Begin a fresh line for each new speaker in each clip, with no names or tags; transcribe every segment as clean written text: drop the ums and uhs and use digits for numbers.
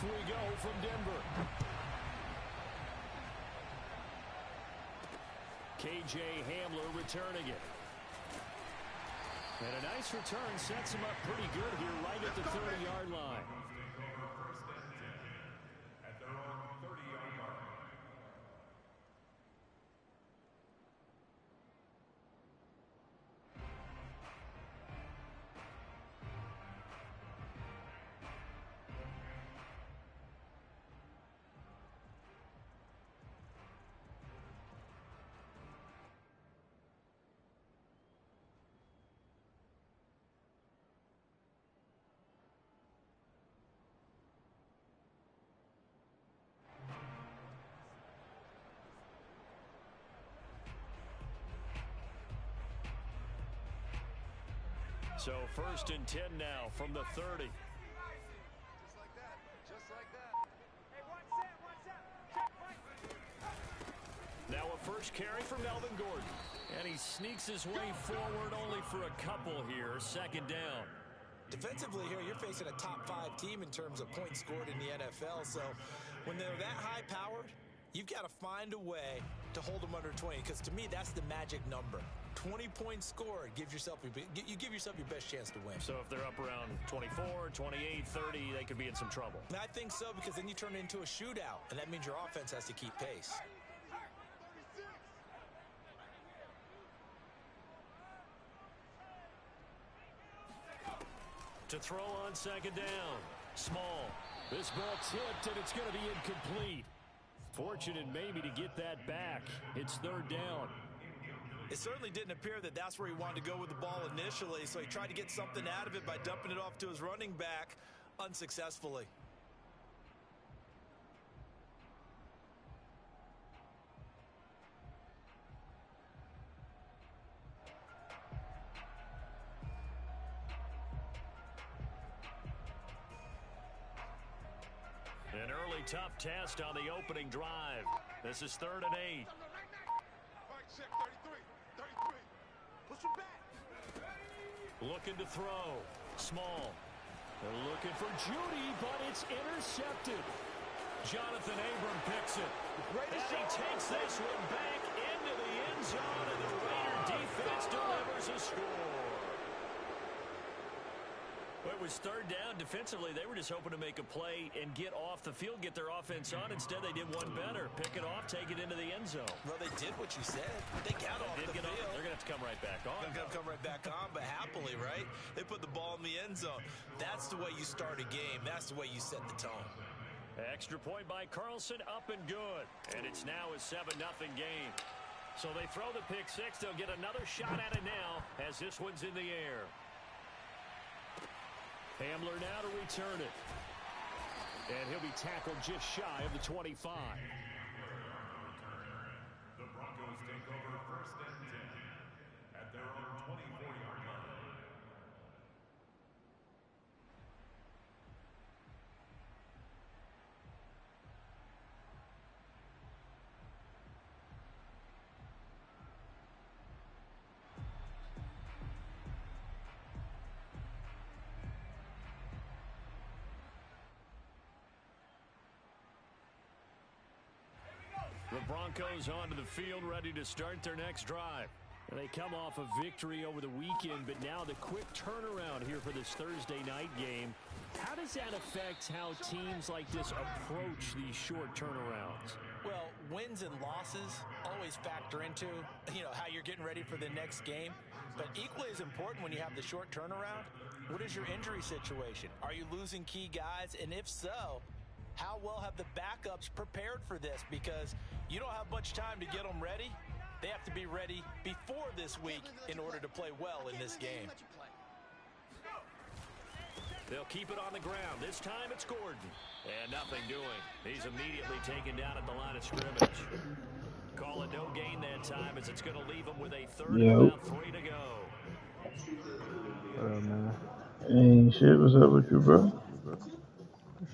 we go from Denver. KJ Hamler returning it. And a nice return sets him up pretty good here right at the 30-yard line.
At their own 30-yard line.
So 1st and 10 now from the 30.
Just like that. Just like that. Hey, one set.
Now a first carry for Melvin Gordon. And he sneaks his way forward only for a couple here. 2nd down.
Defensively here, you're facing a top 5 team in terms of points scored in the NFL. So when they're that high-powered, you've got to find a way to hold them under 20. Because to me, that's the magic number. 20 points scored, you give yourself your best chance to win.
So if they're up around 24, 28, 30, they could be in some trouble.
And I think so, because then you turn it into a shootout, and that means your offense has to keep pace.
To throw on 2nd down. Small. This ball tipped, and it's going to be incomplete. Fortunate maybe to get that back. It's 3rd down.
It certainly didn't appear that that's where he wanted to go with the ball initially, so he tried to get something out of it by dumping it off to his running back unsuccessfully.
An early tough test on the opening drive. This is 3rd and 8. Looking to throw. Small. They're looking for Judy, but it's intercepted. Jonathan Abram picks it. And he takes this one back into the end zone, and the Raider defense delivers a score. Well, it was 3rd down. Defensively, they were just hoping to make a play and get off the field, get their offense on. Instead, they did one better. Pick it off, take it into the end zone.
Well, they did what you said. They got off the field.
They're going to have to come right back on.
They're going to come right back on, but happily, right? They put the ball in the end zone. That's the way you start a game. That's the way you set the tone.
Extra point by Carlson, up and good. And it's now a 7-0 game. So they throw the pick six. They'll get another shot at it now as this one's in the air. Hamler now to return it. And he'll be tackled just shy of the 25.
The Broncos take over 1st and 10 at their own 24-yard line.
The Broncos onto the field, ready to start their next drive. And they come off a victory over the weekend, but now the quick turnaround here for this Thursday night game. How does that affect how teams like this approach these short turnarounds?
Well, wins and losses always factor into, how you're getting ready for the next game. But equally as important when you have the short turnaround, what is your injury situation? Are you losing key guys? And if so, how well have the backups prepared for this? Because you don't have much time to get them ready. They have to be ready before this week in order to play well in this game.
They'll keep it on the ground. This time it's Gordon. And nothing doing. He's immediately taken down at the line of scrimmage. Call it no gain that time as it's going to leave him with a 3rd and about 3 to go.
Man. Ain't shit. What's up with you, bro?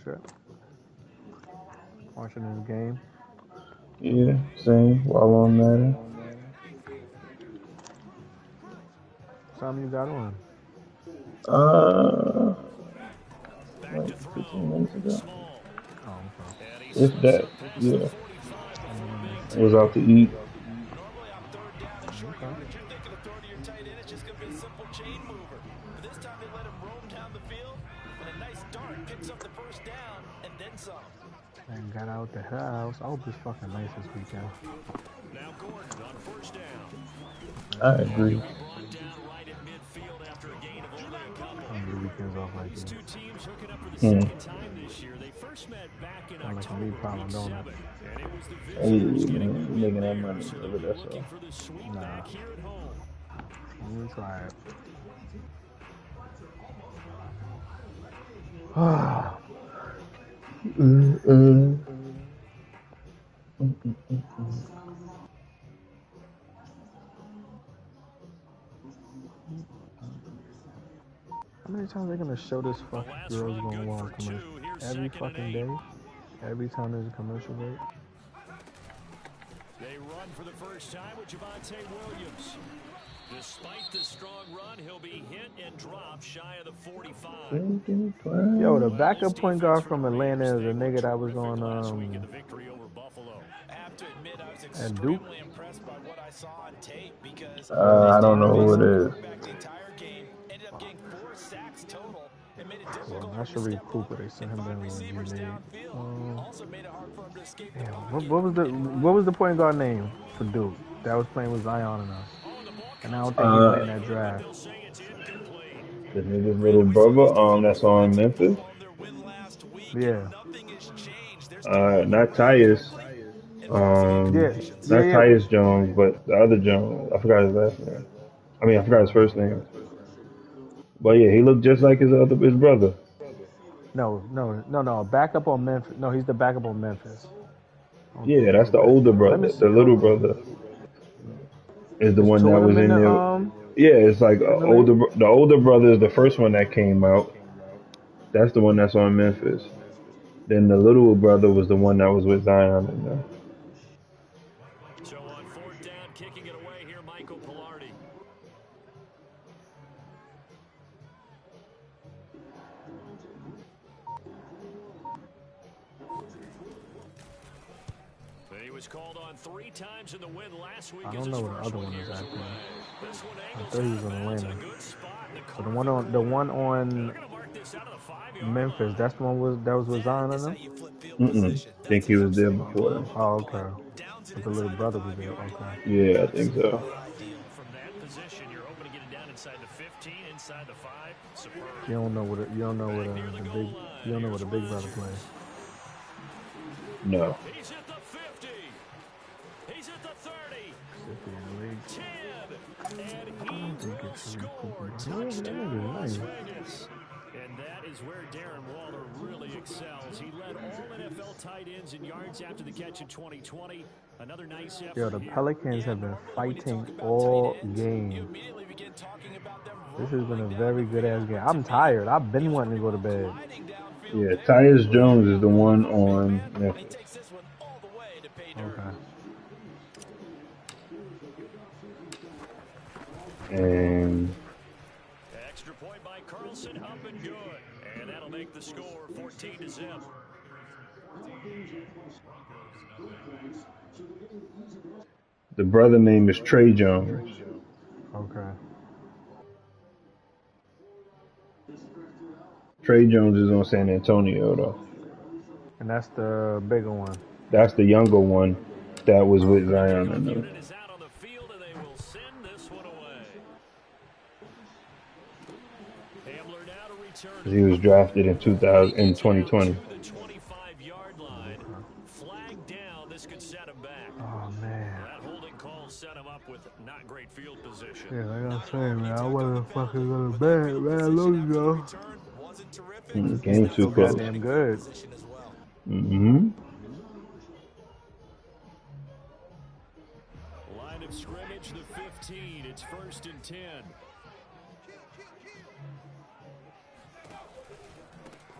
Shit. Watching this game.
Yeah, same. While on that.
Something you got on?
Back to throw.
Minutes ago.
Small.
Oh, okay.
And he
If
slips
that,
up past the
yeah.
45 before being
Was
tackled.
out to eat.
Normally on third down and short
Okay.
yardage, you're thinking of throwing to your tight end. It's just going to be a simple chain mover. But this time they let him roam down the field, and a nice dart picks up the first down and then some.
And got out the house. I hope it's fucking nice this weekend.
Now Gordon on first down.
I
And he'll
agree.
be brought down right at midfield after a gain of only a couple.
I need the weekends off like
These
this.
two teams hooking up for the
Hmm.
second time this year. They first met back in
Sound like a meat
October,
problem,
week
don't
7.
it?
And it was the
Hey,
visitors getting
man,
the
you
win
making that
there.
money,
So they'll
nigga.
be
That's
looking
all.
for the sweep
Nah.
back here at home.
Let me try it. How many times are they gonna show this
The
fucking
last
Girls
run
Gone
good for
Wild
2.
commercial?
Here's
Every
2nd and
fucking
8.
day? Every time there's a commercial break?
They run for the first time with Javonte Williams. Despite the strong run, he'll be hit and dropped shy of the 45.
Yo, the
Well, this
backup point
defense
guard
for the
from
Raiders,
Atlanta is
they
a
were
nigga that was
terrific
on
last week in the victory over Buffalo.
I have to admit, I was
at Duke.
extremely impressed by what I saw on tape because they
I
stayed
don't know
with
who
the
it is.
quarterback the entire game, ended up getting 4 sacks total, and made it
Well,
difficult for
not
him to
Sharif
step
Cooper.
up
They
and
sent him
find
down on
receivers
G-League.
downfield. Also made it hard for him to escape the
Damn,
pocket
what was the point guard name for Duke that was playing with Zion and us?
Oh, and the ball
And I
comes
don't think he
out
went in
Uh,
that
incomplete, but
draft.
they'll say it's incomplete.
the nigga's little
Brandon, we saw these
brother.
defenders
That's on
fighting
Memphis.
following their win last week,
Yeah.
and nothing has changed. They're still moving
Not
around
Tyus.
quickly and forcing
Yeah,
incompletions.
yeah,
Not
yeah.
Tyus Jones, but the other Jones. I forgot his last name. I mean, I forgot his first name. But yeah, he looked just like his brother.
No. Backup on Memphis. No, he's the backup on Memphis.
Yeah, that's the
Let,
older
let me
brother.
see.
The little brother is the
There's
one
two
that
of
was
them
in there. Yeah, it's like
in the
older.
league.
The older brother is the first one that came out. That's the one that's on Memphis. Then the little brother was the one that was with Zion and them.
So on 4th down, kicking it away here, Michael Pilardi. He was called on 3 times in the win last week
I
as
don't
his
know what the
first
other
one
one is
years
actually.
away. This one
I
angles
thought he
out
was
of
in
bounds in a
Atlanta.
good spot. The
But the
carpet corner.
one
They're
on
going to mark this out of the 5-yard
Memphis,
line.
that's the one that was with Zion
That
and
is how
them.
you flip field
Mm-mm.
position.
Think
That's
he
an
was there
absolute
before
bomb
them.
of a
Oh,
punt.
okay.
Downs it
But the little
inside the
brother was there.
5-yard
Okay.
line.
Yeah, I think so.
Absolutely ideal.
From that position, you're hoping to get it down inside the 15, inside the 5. Superb.
You don't know what
Back near the goal line. Here's
the big brother
Rodgers.
plays.
No.
He's at the 50. He's at the 30.
50 in the league.
10. And
I
he
don't think
will
it's Sharif Cooper,
score.
bro. Yeah, that
Touchdown,
nigga's
Las
nice.
Vegas. And that is where Darren Waller really excels. He led all NFL tight ends in yards after the catch in 2020. Another nice effort
Yo, the
here.
Pelicans have been
Normally when you
fighting
talk about
all
tight ends, you
game.
immediately begin talking about them
This has been a
rolling down
very
the
good ass
field.
game.
But to
I'm
me,
tired. I've
he
been
was
wanting to
pretty
go to
well
bed.
gliding downfield
Yeah,
there.
Tyus
Well,
Jones
carry
is the
out one
one
for the big
on
man, and he
Memphis.
takes this one all the way to pay dirt.
Okay.
And
Extra point by Carlson, up and good. And that'll make the score 14-0.
the brother name is Trey Jones.
Okay.
Trey Jones is on San Antonio though.
And that's the bigger one.
That's the younger one that was with
Okay.
Zion and them.
Unit is out on the field, and they will send this one away. Hamler now to return.
He was drafted in
He gets down
2020.
to the 25-yard line. Flag down. This could set him back.
Oh man.
That holding call set him up with not great field position.
Yeah, like I say, man, I wasn't fucking go to bed, man. Long ago.
Wasn't terrific.
Game
So
too close.
goddamn good.
Position as well.
Mm-hmm.
Line of scrimmage, the 15. It's 1st and 10.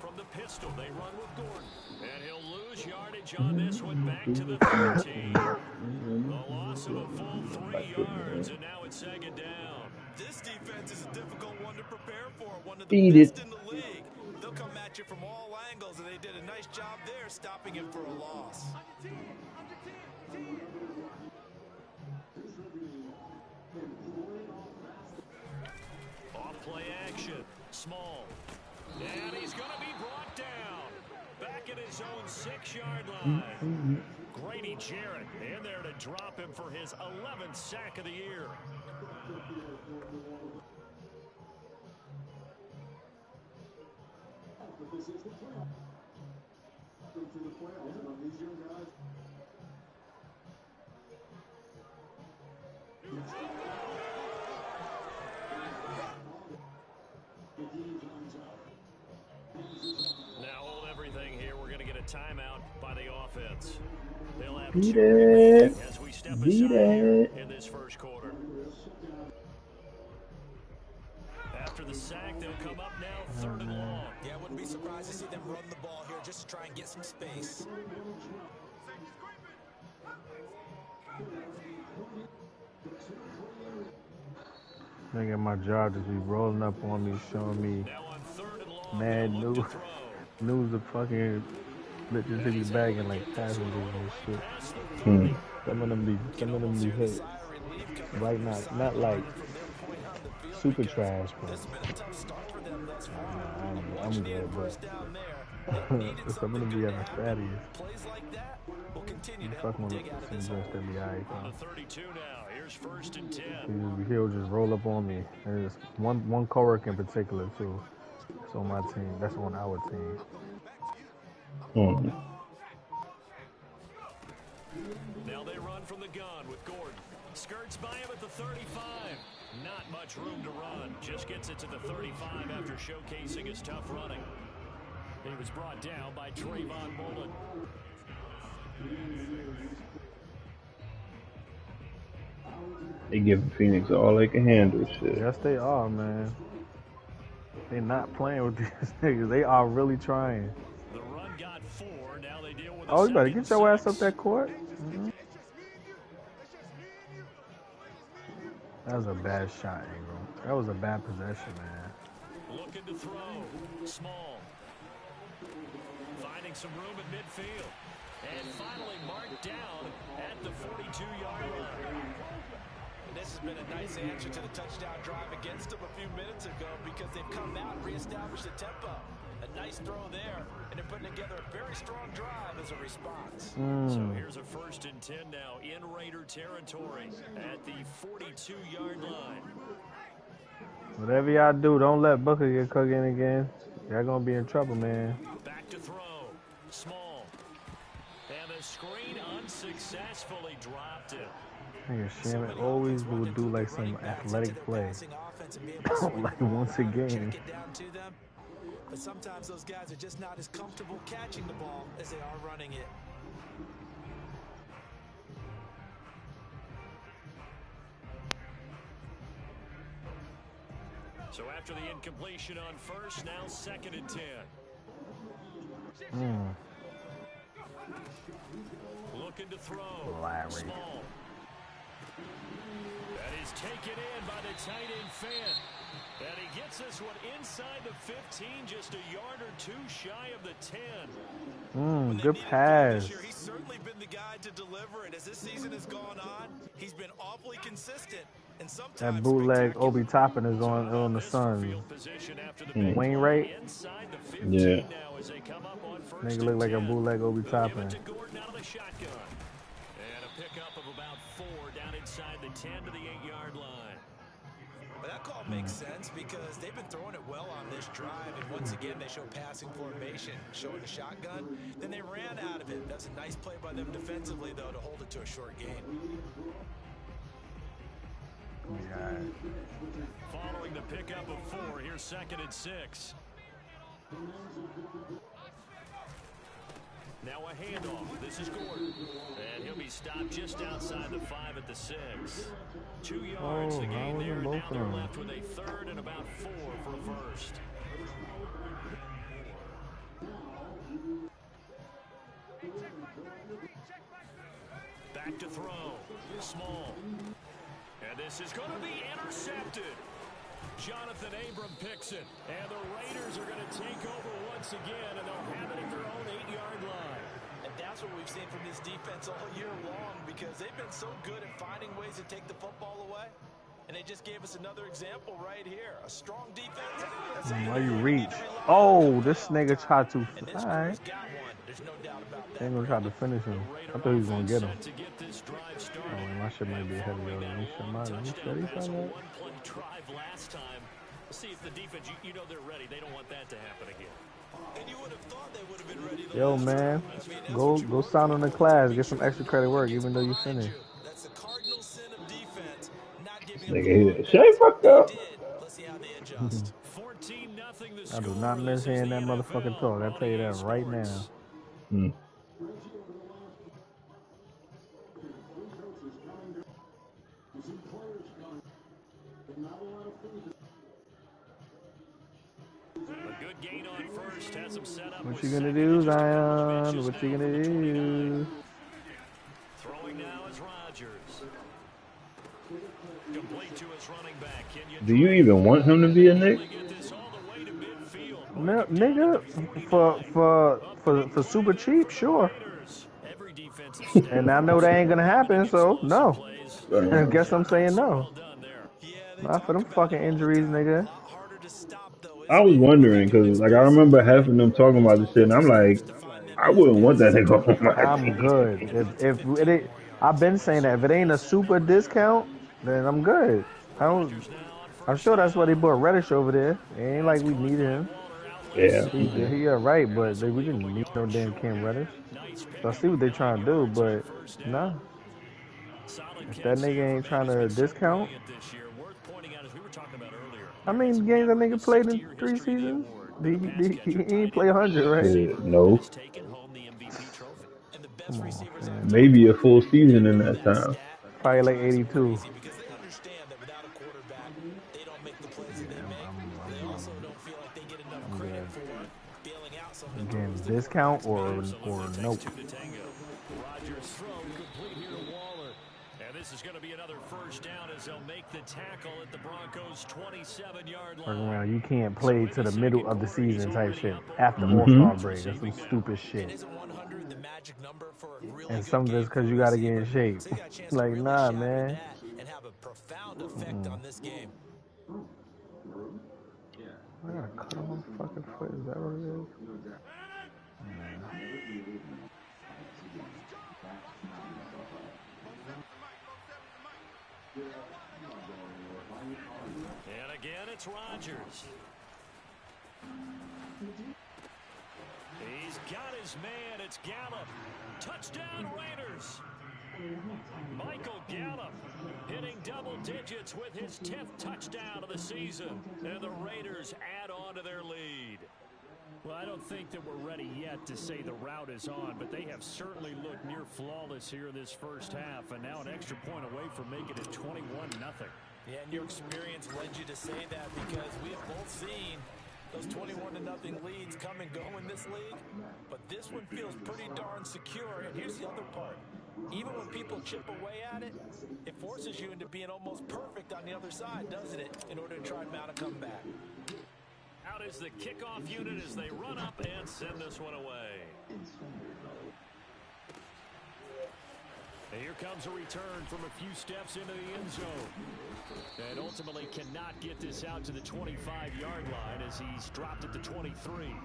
From the pistol, they run with Gordon. And he'll lose yardage on this one, back to the 13. The loss of a full 3 yards, and now it's 2nd down.
This defense is a difficult one to prepare for. One of the
Beat
best
it.
in the league. They'll come at you from all angles, and they did a nice job there stopping him for a loss.
Off play action. Small. And he's going to be brought down. Back at his own 6-yard line. Grady Jarrett in there to drop him for his 11th sack of the year. Now hold everything here. We're going to get a timeout by the offense. They'll have
Beat
2
it.
remaining as we step
Beat
aside here
it.
in this first quarter. After the sack, they'll come up now 3rd and long.
Yeah, I wouldn't be surprised to see them run the ball here just to try and get some space.
Nigga, my job just be rolling up on me, showing me
Now on 3rd and long,
mad
they'll look
news.
to throw.
News of fucking let this nigga
He's
bag
able
and
to
like
get this
passengers
one all
and
the way
shit.
past the 30.
Some of them be hit. Right now, not like super trash, but
This has been a tough start for them thus far.
nah, I'm
Unfortunate
good,
first
but
down there. They needed
some of
something
them be
good to
having
happen.
fatties.
Plays like that will continue to
You
help
fucking
them
with
dig out of
some
this
joints
hole.
that be alright,
On
though.
the 32 now. Here's 1st and 10.
He'll just roll up on me. There's one coworker in particular too. That's on my team. That's on our team.
Now they run from the gun with Gordon. Skirts by him at the 35. Not much room to run. Just gets it to the 35 after showcasing his tough running. He was brought down by Trayvon Mullen.
They giving Phoenix all they can handle. Shit.
Yes, they are, man. They not playing with these niggas. They are really trying.
The run got 4. Now they deal with a
Oh, you better
2nd and
get your ass
6.
up that court. That was a bad shot, Ingram. That was a bad possession, man.
Looking to throw. Small. Finding some room at midfield. And finally marked down at the 42-yard line.
And this has been a nice answer to the touchdown drive against them a few minutes ago because they've come out and reestablished the tempo. A nice throw there, and they're putting together a very strong drive as a response.
So here's a 1st and 10 now in Raider territory at the 42-yard line.
Whatever y'all do, don't let Booker get cooking again. Y'all gonna be in trouble, man.
Back to throw. Small. And the screen unsuccessfully dropped it.
Nigga, Shannon always will do like some athletic play. Like once a game.
But sometimes those guys are just not as comfortable catching the ball as they are running it.
So after the incompletion on 1st, now 2nd and 10. Looking to throw.
Larry.
Small. That is taken in by the tight end Fant. And he gets this one inside the 15, just a yard or 2 shy of the 10.
Good pass.
This year, he's certainly been the guy to deliver, and as this season has gone on, he's been awfully consistent. And sometimes
That bootleg Obi Toppin is on the Sun. Wainwright.
Yeah.
Nigga look like a bootleg Obi Toppin.
And a pickup of about 4 down inside the 10 to the 8-yard line.
But that call makes sense because they've been throwing it well on this drive, and once again they show passing formation, showing a shotgun. Then they ran out of it. That's a nice play by them defensively, though, to hold it to a short gain.
Yeah.
Following the pickup of 4, here's 2nd and 6. Now a handoff. This is Gordon. And he'll be stopped just outside the 5 at the 6. 2 yards to gain there. And now they're left with a 3rd and about 4 for a 1st. Back to throw. Small. And this is going to be intercepted. Jonathan Abram picks it. And the Raiders are going to take over once again, and they'll have it at their own 8-yard line.
that's what we've seen from this defense all year long because they've been so good at finding ways to take the football away. And they just gave us another example right here. A strong defense.
Why you reach? Oh, this nigga tried to fly.
There's no doubt about that.
They ain't gonna try to finish him. I thought he was gonna get him. Oh, my shit might be ahead of yours. Let me shut my
last time. See if the defense, you know they're ready. They don't want that to happen again.
And you would have thought they would have been ready.
Yo, man, go sign on the class. Get some extra credit work, even though you finished.
That's the cardinal sin of defense. Not giving
Nigga here. Shut fuck up.
Let's see how they adjust.
14-0
I do not miss hearing that motherfucking talk. I tell you that right now.
A good gain on first, has him set up.
What you gonna do, Zion? What you gonna do?
Throwing now is Rodgers. Complete to his running back.
Do you even want him to be a Knick?
No, nigga, for super cheap, sure. And I know that ain't gonna happen, so no. I guess I'm saying no. Not for them fucking injuries, nigga.
I was wondering because, like, I remember half of them talking about this shit, and I'm like, I wouldn't want that nigga on my
I'm
team.
good. If it ain't, I've been saying that if it ain't a super discount, then I'm good. I'm sure that's why they bought Reddish over there. It ain't like we needed him.
Yeah.
He right, but we didn't need no damn Cam Reddish. So I see what they trying to do, but nah. If that nigga ain't trying to discount, I mean, games that nigga played in 3 seasons, he ain't play 100, right?
Shit, no.
Come on, man.
Maybe a full season in that time.
Probably like 82. Again, discount or nope.
Rodgers throw complete here to Waller. And this is going to be another first down as they'll make the tackle at the Broncos' 27-yard line.
Around, you can't play to the middle of the season type shit after All-Star break. That's some stupid shit. And some of it's because you got to get in shape. Like, nah, man.
And have a profound effect on this game.
I got a cut on my fucking foot. Is that what it is?
And again, it's Rodgers. He's got his man. It's Gallup. Touchdown, Raiders. Michael Gallup hitting double digits with his 10th touchdown of the season. And the Raiders add on to their lead. Well, I don't think that we're ready yet to say the route is on, but they have certainly looked near flawless here in this first half, and now an extra point away from making it 21-0.
Yeah, and your experience led you to say that because we have both seen those 21-0 leads come and go in this league, but this one feels pretty darn secure. And here's the other part. Even when people chip away at it, it forces you into being almost perfect on the other side, doesn't it, in order to try and mount a comeback.
Out is the kickoff unit as they run up and send this one away. And here comes a return from a few steps into the end zone. And ultimately cannot get this out to the 25-yard line as he's dropped at the 23.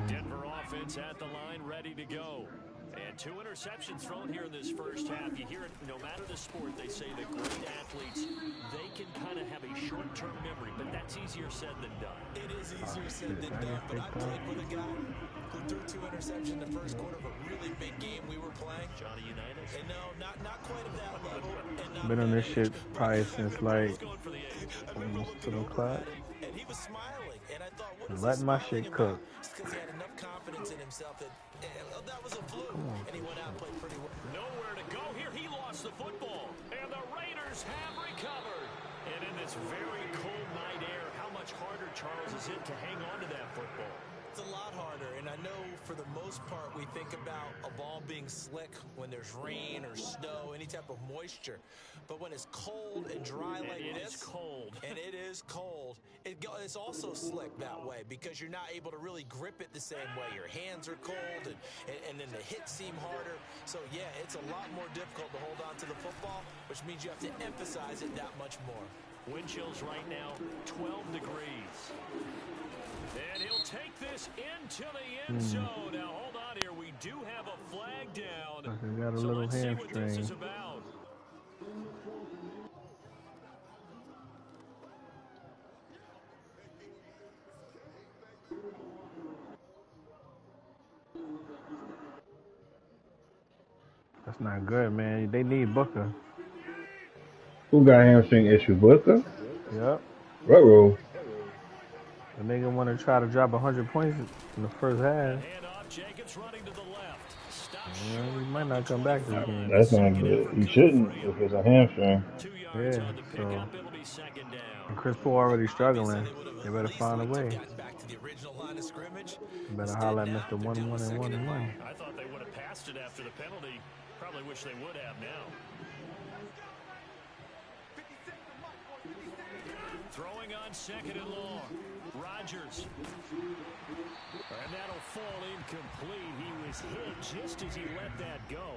Denver offense at the line, ready to go. And 2 interceptions thrown here in this first half. You hear it, no matter the sport, they say that great athletes, they can kind of have a short-term memory, but that's easier said than done.
It is easier said than done, but I played with a guy who threw 2 interceptions in the first quarter of a really big game we were playing.
Johnny Unitas?
And no, not quite at that level. And
Been on this shit probably since like almost to the clock.
And he was smiling, and I thought, what is
Letting my shit cook.
Because he had enough confidence in himself that that was a fluke, and he went out and played pretty well.
Nowhere to go here. He lost the football, and the Raiders have recovered. And in this very cold night air, how much harder, Charles, is it to hang on to that football?
It's a lot harder, and I know for the most part we think about a ball being slick when there's rain or snow, any type of moisture. But when it's cold and dry like this, and it is cold, it's also slick that way because you're not able to really grip it the same way. Your hands are cold, and then the hits seem harder. So, yeah, it's a lot more difficult to hold on to the football, which means you have to emphasize it that much more.
Wind chills right now, 12 degrees. And he'll take this into the end zone. Now, hold on here. We do have a flag down.
I got a little
let's see what this
hamstring.
is about.
That's not good, man. They need Booker.
Who got hamstring issue? Booker?
Yep.
Ruh-roh.
The nigga want to try to drop 100 points in the first half.
Jacobs running to the left.
Yeah, he might not come back this game.
That's not good. He shouldn't if it's a hamstring.
Yeah, so. And Chris Paul already struggling. They better find a way. Better holler at Mr. 1-1 and 1-1.
I thought they would have passed it after the penalty. Probably wish they would have now. Throwing on second and long. Rodgers. And that'll fall incomplete. He was hit just as he let that go.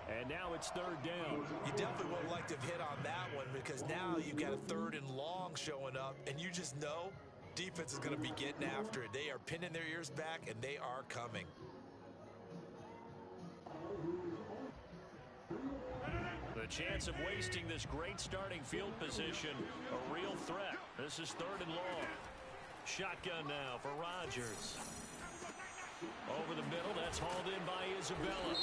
And now it's third down.
You definitely would like to have hit on that one because now you've got a third and long showing up, and you just know defense is going to be getting after it. They are pinning their ears back, and they are coming.
The chance of wasting this great starting field position, a real threat. This is third and long. Shotgun now for Rodgers. Over the middle, that's hauled in by Isabella.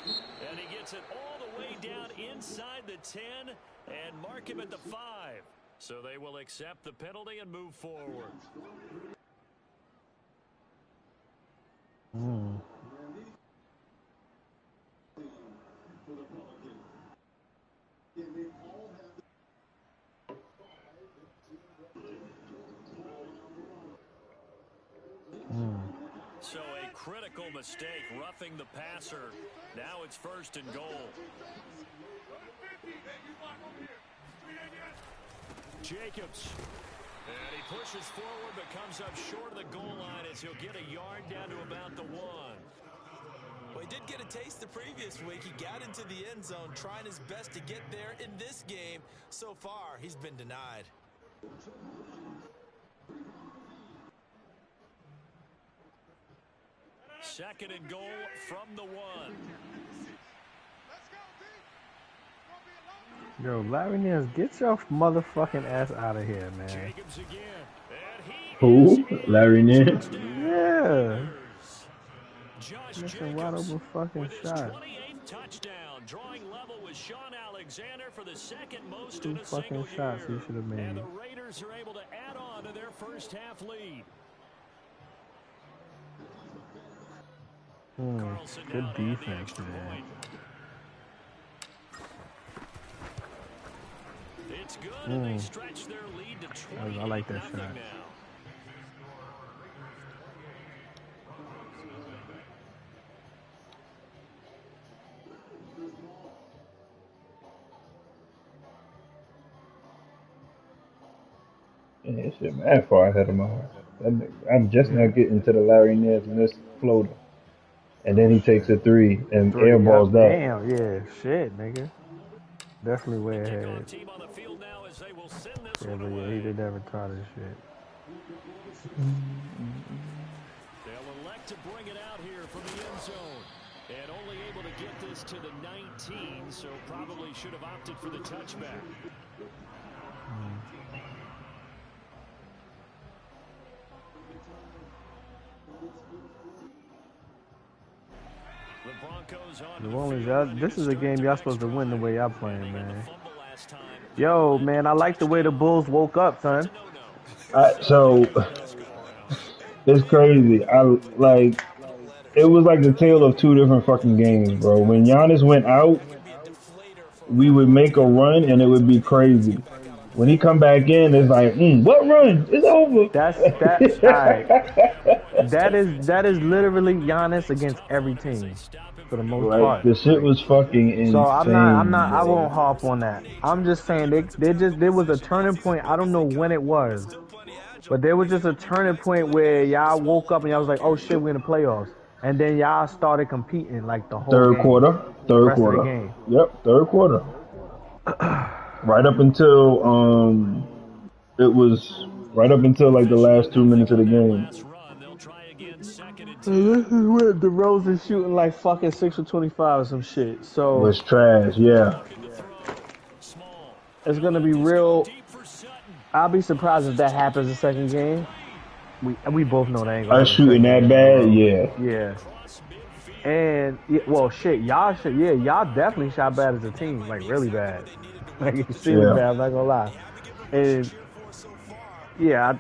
And he gets it all the way down inside the 10 and mark him at the 5. So they will accept the penalty and move forward. So a critical mistake, roughing the passer. Now it's first and goal. Jacobs. And he pushes forward but comes up short of the goal line as he'll get a yard down to about the 1.
Well, he did get a taste the previous week. He got into the end zone trying his best to get there in this game. So far, he's been denied.
Second and goal from the 1.
Yo, Larry Nance, get your motherfucking ass out of here, man.
Jacobs again.
Who? Larry Nance?
Yeah.
Josh
Missing wide open fucking
with his
shot.
28th touchdown, drawing level with Sean Alexander for the second most
Two
in a
fucking
single
shots
year.
he should have made.
And the Raiders are able to add on to their first half lead.
Good defense, man.
It's good, and they stretch their lead to 20.
I like that shot.
Now.
Yeah, that shit mad far ahead of my heart. I'm just now getting to the Larry Nance miss floater. And then he takes a 3 and airballs that.
Damn, yeah, shit, nigga. Definitely way ahead. Yeah, but yeah, he did never try this shit.
They'll elect to bring it out here from the end zone. And only able to get this to the 19, so probably should have opted for the touchback.
This is a game y'all supposed to win the way y'all playing, man. Yo, man, I like the way the Bulls woke up, son.
So it's crazy. It was like the tale of two different fucking games, bro. When Giannis went out, we would make a run and it would be crazy. When he come back in, it's like, what run? It's over.
That's all right. that is literally Giannis against every team for the most
Like
part.
the shit was fucking
So
insane,
I
bro.
won't harp on that. I'm just saying there was a turning point. I don't know when it was, but there was just a turning point where y'all woke up and y'all was like, oh shit, we're in the playoffs. And then y'all started competing like the whole
Third
game,
quarter,
the
third
rest of the
quarter.
game.
Yep, third quarter. Right up until it was right up until like the last 2 minutes of the game.
This is where DeRozan shooting like fucking 6 for 25 or some shit. So
Was trash, yeah.
it's gonna be real. I'll be surprised if that happens the second game. We both know that ain't gonna
Us
happen the
shooting
second
that
game in a
bad,
row.
yeah.
Yeah. And well, shit, y'all definitely shot bad as a team, like really bad, like extremely
Yeah.
bad. I'm not gonna lie. And yeah,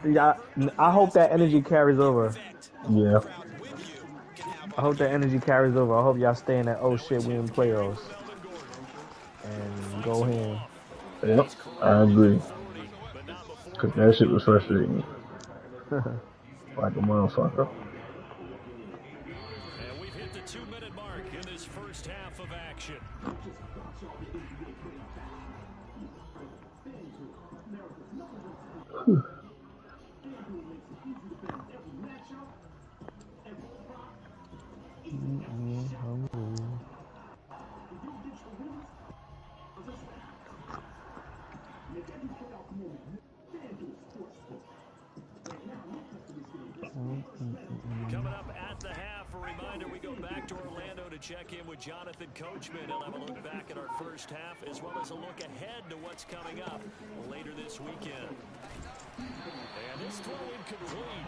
I hope that energy carries over.
Yeah.
I hope that energy carries over. I hope y'all stay in that oh shit we in playoffs and go ahead.
Yep. I agree. Cause that shit was frustrating. Like a motherfucker.
And we've hit the 2-minute mark in this first half of action. Coming up at the half, a reminder, we go back to Orlando to check in with Jonathan Coachman. He'll have a look back at our first half as well as a look ahead to what's coming up later this weekend. And this throw incomplete.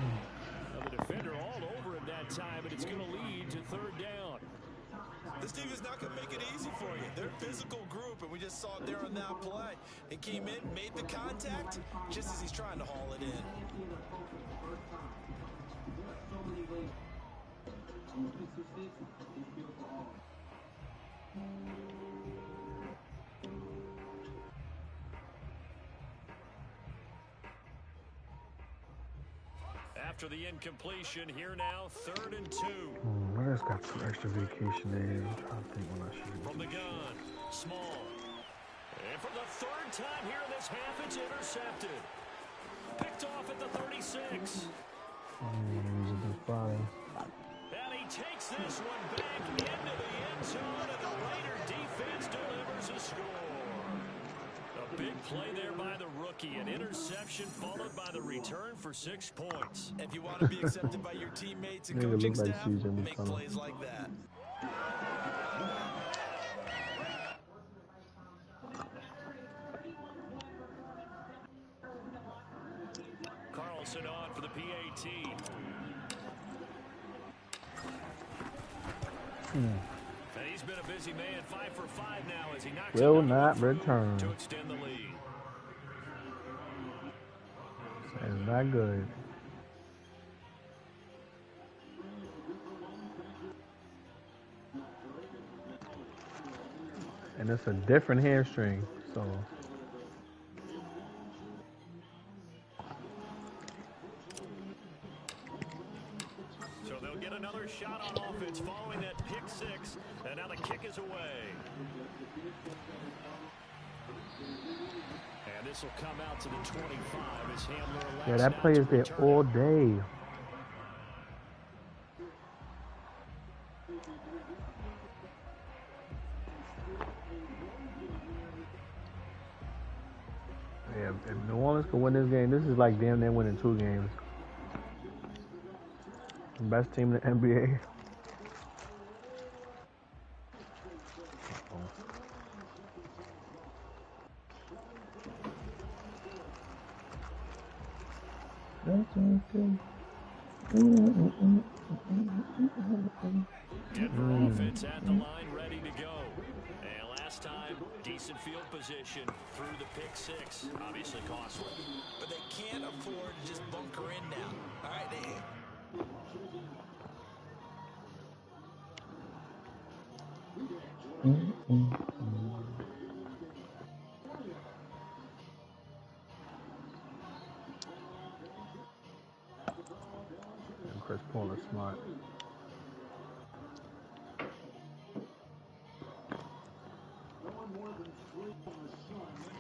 Now the defender all over him that time, but it's going to lead to third down.
This team is not going to make it easy for you. They're a physical group, and we just saw it there on that play. He came in, made the contact, just as he's trying to haul it in.
After the incompletion, here now, 3rd and 2.
I just got 2 extra vacation days. I'm trying to think when I should.
From the gun, Small. And for the 3rd time here in this half, it's intercepted. Picked off at the 36. And he takes this one back into the end zone, and the Raider defense delivers a score. A big play there by the rookie. An interception followed by the return for 6 points.
If you want to be accepted by your teammates and coaching staff, make plays like that.
Carlson on for the PAT. And he's been a busy man, 5 for 5 now as he knocks
Will not return.
to extend the lead.
It's not good. And it's a different hamstring, so.
So they'll get another shot on offense following that pick 6, and now the kick is away. And this will come out to the 25 as Hamler.
Yeah, that play is there all day. Yeah, if New Orleans can win this game, this is like damn near winning 2 games. Best team in the NBA.
Denver offense at the line, ready to go. And last time, decent field position through the pick 6. Obviously costly.
But they can't afford to just bunker in now. All right,
Chris Paul call it smart.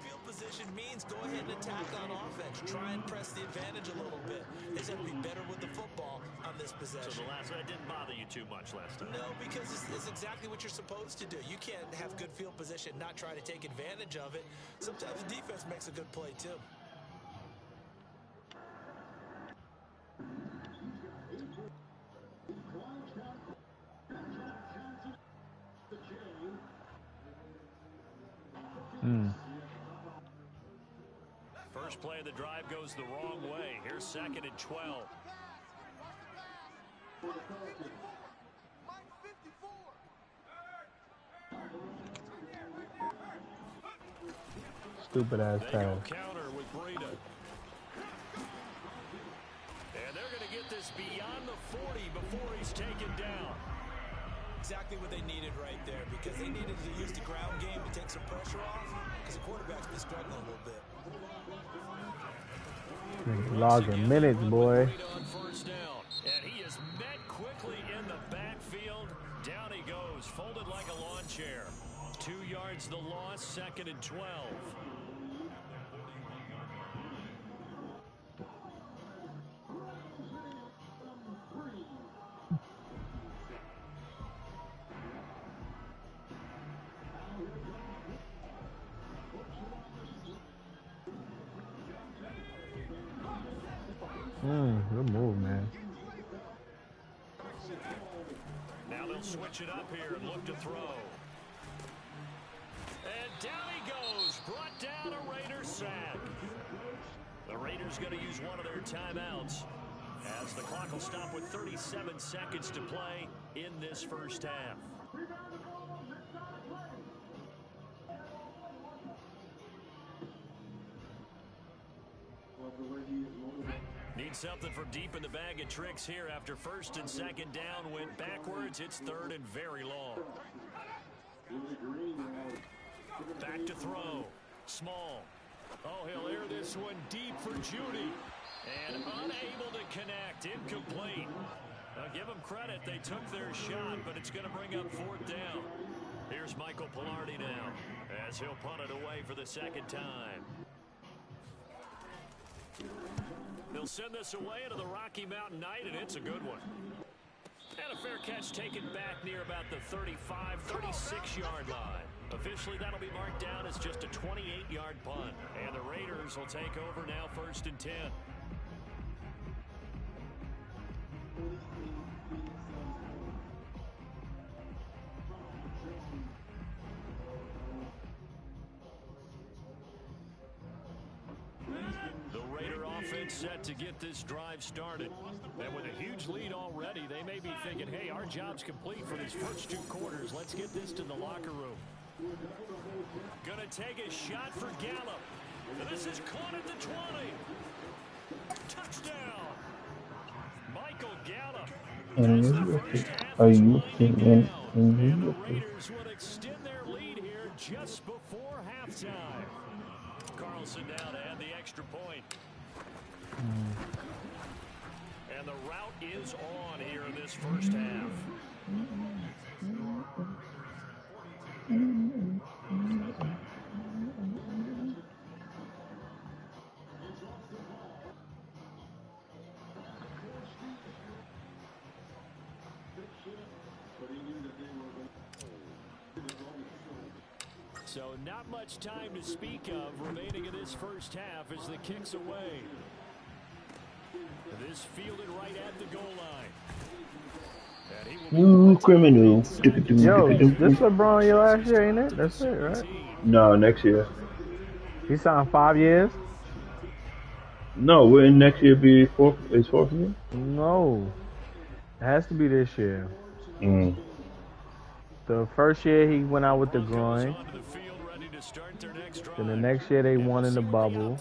Field position means go ahead and attack on offense. Try and press the advantage a little bit. They just have to be better with the football on this possession.
So the last that didn't bother you too much last time?
No, because it's exactly what you're supposed to do. You can't have good field position, not try to take advantage of it. Sometimes the defense makes a good play too.
First play of the drive goes the wrong way. Here's 2nd and 12.
Stupid ass
They
pass.
go counter with Breida. And they're going to get this beyond the 40 before he's taken down.
Exactly what they needed right there, because they needed to use the ground game to take some pressure off, because the quarterback's been struggling a little bit.
Logging minutes, boy.
On first down, and he is met quickly in the backfield. Down he goes, folded like a lawn chair. 2 yards the loss, 2nd and 12.
Good move, man.
Now they'll switch it up here and look to throw. And down he goes, brought down a Raider sack. The Raiders going to use one of their timeouts as the clock will stop with 37 seconds to play in this first half. Need something from deep in the bag of tricks here after 1st and 2nd down went backwards. It's 3rd and very long. Back to throw. Small. Oh, he'll air this one deep for Judy. And unable to connect. Incomplete. Give them credit. They took their shot, but it's going to bring up 4th down. Here's Michael Pilardi now as he'll punt it away for the 2nd time. They'll send this away into the Rocky Mountain Night, and it's a good one. And a fair catch taken back near about the 35, 36-yard line. Officially, that'll be marked down as just a 28-yard punt. And the Raiders will take over now 1st and 10. Set to get this drive started. And with a huge lead already, they may be thinking, hey, our job's complete for these first 2 quarters. Let's get this to the locker room. Gonna take a shot for Gallup. This is caught at the 20. Touchdown. Michael Gallup. That's the first half winding down. And the Raiders would extend their lead here just before halftime. Carlson now to add the extra point. And the route is on here in this first half. So not much time to speak of remaining in this first half as the kick's away. This fielded right at the goal line.
You criminal.
Yo, this LeBron your last year, ain't it? That's it, right?
No, next year.
He signed 5 years?
No, wouldn't next year be his 4th year?
No. It has to be this year.
Mm.
The first year he went out with the groin. Then the next year they won in the bubble.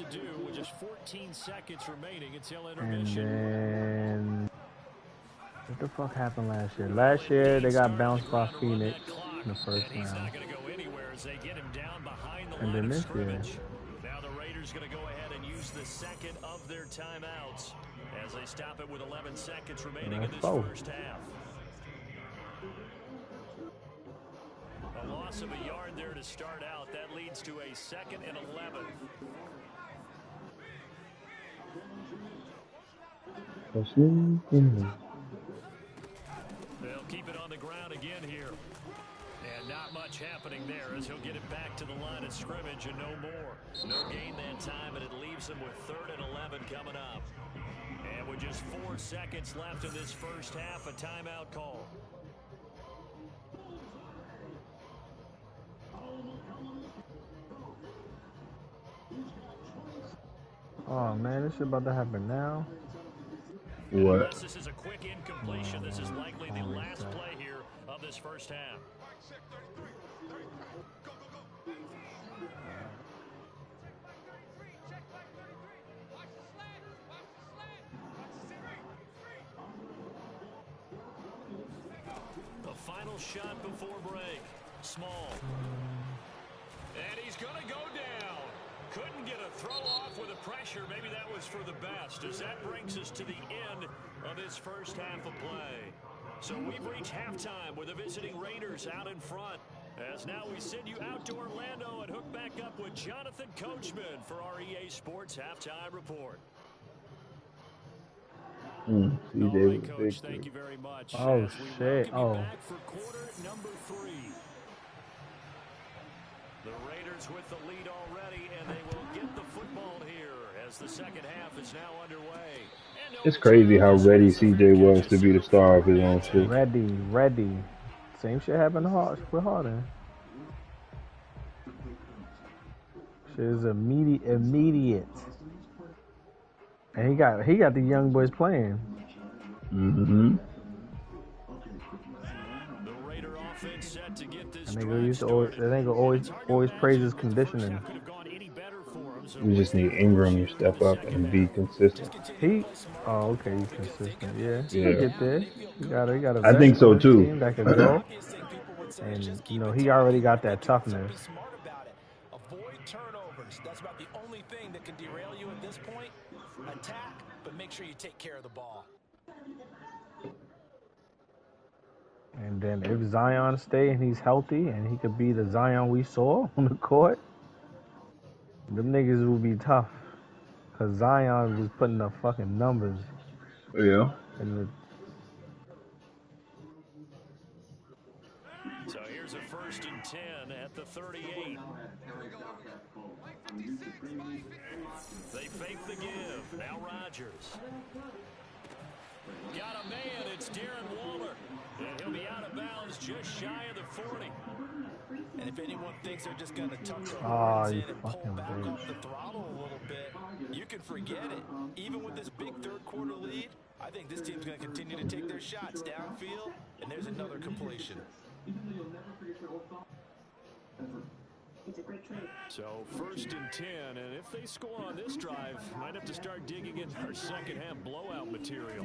And then what the fuck happened last year? Last year they got bounced by Phoenix in the first round. And then this year.
Now the Raiders going to go ahead and use use the second of their timeouts as they stop it with 11 seconds remaining in this first half. A loss of a yard there to start out. That leads to a 2nd and 11. They'll keep it on the ground again here. And not much happening there as he'll get it back to the line of scrimmage and no more. No gain that time, and it leaves him with 3rd and 11 coming up. And with just 4 seconds left in this first half, a timeout call.
Oh man, this shit about to happen now.
What?
This is a quick incompletion. This is likely the last play here of this first half. The final shot before break. Small. And he's going to go down. Couldn't get a throw off with the pressure. Maybe that was for the best, as that brings us to the end of this first half of play. So we've reached halftime with the visiting Raiders out in front. As now we send you out to Orlando and hook back up with Jonathan Coachman for our EA Sports Halftime Report. All right, Coach, thank you very much.
Oh, shit. Oh.
Back for quarter number 3. The Raiders with the lead already, and they will get the football here as the second half is now underway.
It's crazy how ready CJ was to be the star of his own shit.
Ready. Same shit happened with Harden. Shit is immediate. And he got the young boys playing.
Mm-hmm.
The Raider offense set to get this
and they always praise his conditioning.
We just need Ingram to step up and be consistent.
He's consistent. Yeah, he'll get there. He got a
I think so too.
Team that can go, and he already got that toughness.
Avoid turnovers. That's about the only thing that can derail you at this point. Attack, but make sure you take care of the ball.
And then if Zion stay and he's healthy and he could be the Zion we saw on the court, them niggas will be tough. Cause Zion was putting up fucking numbers.
Yeah.
So here's a 1st and 10 at the 38. They fake the give. Now Rodgers. Got a man. It's Darren Waller. And he'll be out of bounds just shy of the 40.
And if anyone thinks they're just going to tuck their
horns
in and pull back off the throttle a little bit, you can forget it. Even with this big third-quarter lead, I think this team's going to continue to take their shots downfield, and there's another completion.
So 1st and 10, and if they score on this drive, might have to start digging in our second half blowout material.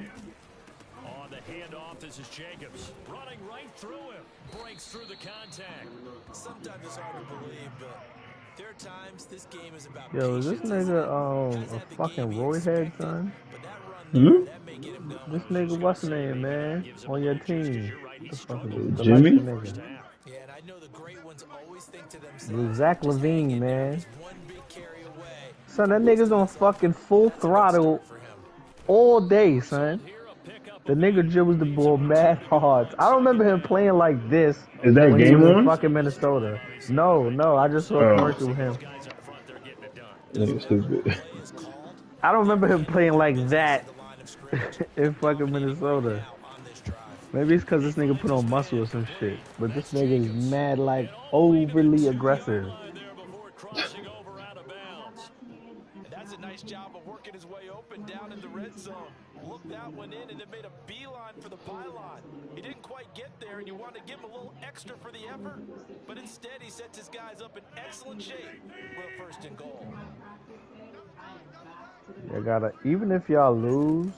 On the handoff, this is Jacobs running right through him. Breaks through the contact.
Sometimes it's hard to believe, but there are times this game is about
Yo, is this nigga a fucking roidhead, son?
Hmm?
This nigga, what's the name, man? On your team. The fuck is the
Jimmy?
Nigga.
Yeah, and I know the great ones always think to themselves,
Zach Levine, man. Son, that nigga's on fucking full throttle all day, son. The nigga dribbles the ball mad hard. I don't remember him playing like this.
Is that game on?
Fucking Minnesota. No, I just saw a commercial with him.
Nigga stupid.
I don't remember him playing like that in fucking Minnesota. Maybe it's because this nigga put on muscle or some shit. But this nigga is mad, like, overly aggressive.
That's a nice job of working his way open down in the red zone. Looked that one in and it made a beeline for the pylon. He didn't quite get there, and you want to give him a little extra for the effort. But instead, he sets his guys up in excellent shape for a 1st and goal.
Even if y'all lose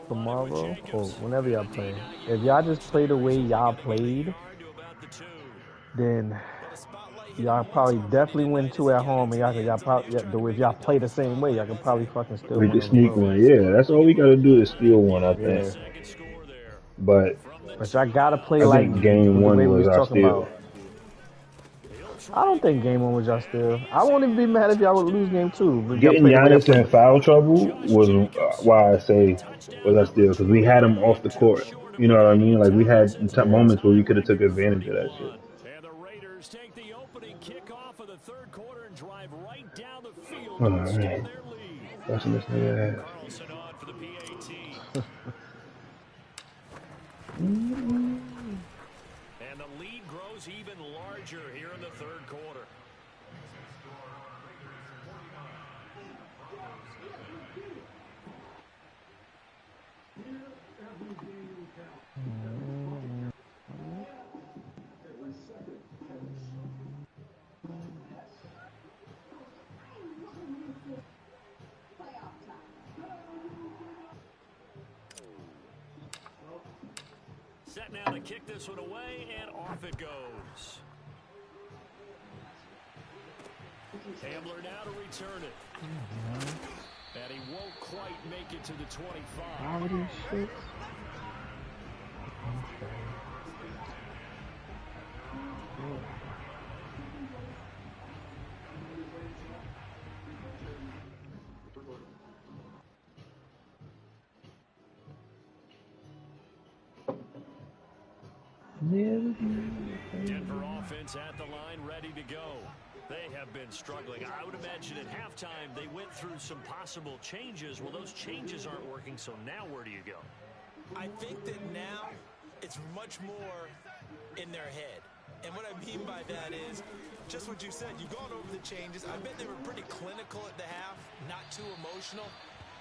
tomorrow or whenever y'all play, if y'all just play the way y'all played, then y'all probably definitely win 2 at home, and y'all probably if y'all play the same way, y'all can probably fucking still
We
win
could
on the
sneak
road.
one. Yeah, that's all we got to do is steal one, I think.
Yeah,
But
but y'all gotta play
I
like
think game
the way
one
we
was
was
our
talking
steal.
about. I don't think game 1 was y'all still. I won't even be mad if y'all would lose game 2 if y'all
Getting
play the way y'all
Giannis in
played.
foul trouble was why I say was our steal because we had him off the court. You know what I mean? Like we had
Yeah.
moments where we could have took advantage of that shit.
And the Raiders take the opening kickoff of the third quarter and drive right down the field
All
to extend
right,
their lead.
busting this nigga ass.
Carlson on for the PAT. And the lead grows even larger here in the third quarter. Set now to kick this one away, and off it goes. Hamler now to return it. And he won't quite make it to the 25. Denver offense at the line, ready to go. They have been struggling. I would imagine at halftime they went through some possible changes. Well, those changes aren't working, so now where do you go?
I think that now it's much more in their head. And what I mean by that is just what you said. You've gone over the changes. I bet they were pretty clinical at the half, not too emotional.